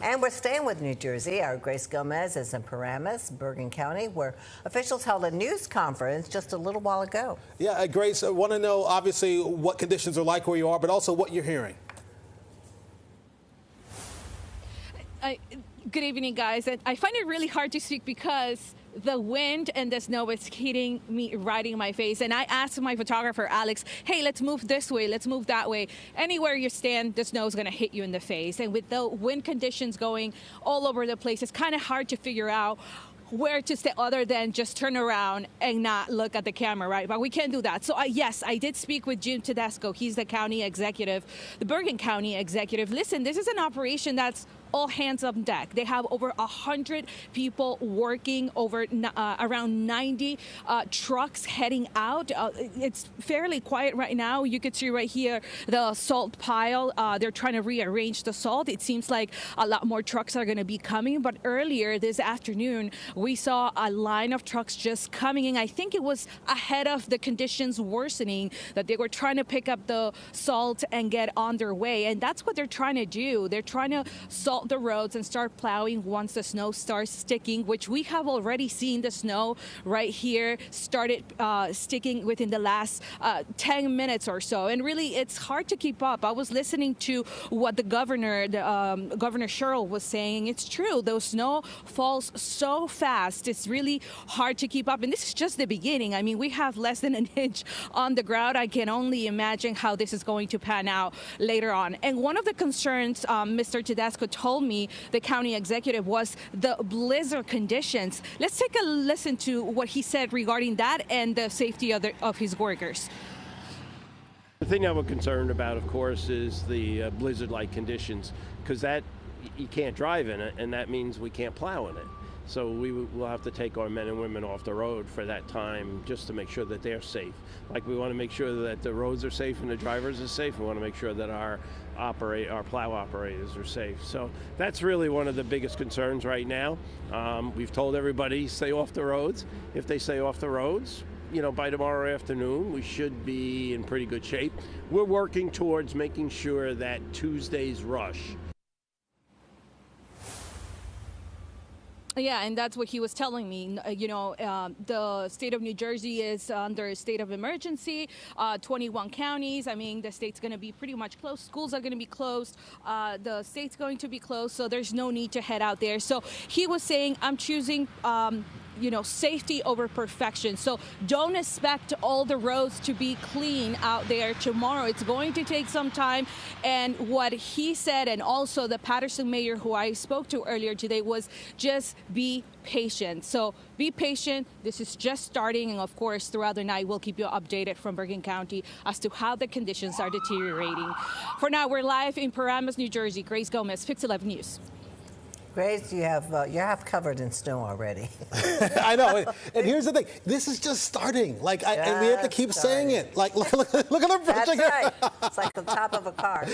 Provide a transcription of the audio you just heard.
And we're staying with New Jersey. Our Grace Gomez is in Paramus, Bergen County, where officials held a news conference just a little while ago. Yeah, Grace, I want to know, obviously, what conditions are like where you are, but also what you're hearing. Good evening, guys. I find it really hard to speak because the wind and the snow is hitting me right in my face. And I asked my photographer, Alex, hey, let's move this way, let's move that way. Anywhere you stand, the snow is going to hit you in the face. And with the wind conditions going all over the place, it's kind of hard to figure out where to stay other than just turn around and not look at the camera, right? But we can't do that. So yes, I did speak with Jim Tedesco. He's the county executive, the Bergen County executive. Listen, this is an operation that's all hands on deck. They have over 100 people working, over around 90 trucks heading out. It's fairly quiet right now. You could see right here the salt pile. They're trying to rearrange the salt. It seems like a lot more trucks are going to be coming. But earlier this afternoon, we saw a line of trucks just coming in. I think it was ahead of the conditions worsening that they were trying to pick up the salt and get on their way. And that's what they're trying to do. They're trying to salt the roads and start plowing once the snow starts sticking, which we have already seen the snow right here started sticking within the last 10 minutes or so. And really, it's hard to keep up. I was listening to what the governor, Governor Sherrill, was saying. It's true. The snow falls so fast. It's really hard to keep up. And this is just the beginning. I mean, we have less than an inch on the ground. I can only imagine how this is going to pan out later on. And one of the concerns Mr. Tedesco told me, the county executive, was the blizzard conditions. Let's take a listen to what he said regarding that and the safety of his workers. The thing that we're concerned about, of course, is the blizzard-like conditions, because that you can't drive in it, and that means we can't plow in it. So we will have to take our men and women off the road for that time just to make sure that they're safe. Like, we want to make sure that the roads are safe and the drivers are safe. We want to make sure that our plow operators are safe. So that's really one of the biggest concerns right now. We've told everybody stay off the roads. If they stay off the roads, you know, by tomorrow afternoon, we should be in pretty good shape. We're working towards making sure that Tuesday's rush. Yeah, and that's what he was telling me. You know, the state of New Jersey is under a state of emergency, 21 counties. I mean, the state's going to be pretty much closed. Schools are going to be closed. The state's going to be closed, so there's no need to head out there. So he was saying, I'm choosing you know, safety over perfection. So don't expect all the roads to be clean out there tomorrow. It's going to take some time. And what he said, and also the Patterson mayor who I spoke to earlier today, was just be patient. So be patient. This is just starting. And of course, throughout the night, we'll keep you updated from Bergen County as to how the conditions are deteriorating. For now, we're live in Paramus, New Jersey. Grace Gomez, 611 News. Grace, you're half covered in snow already. I know. And here's the thing. This is just starting. And we have to keep saying it. Like, look at the That's right. It's like the top of a car.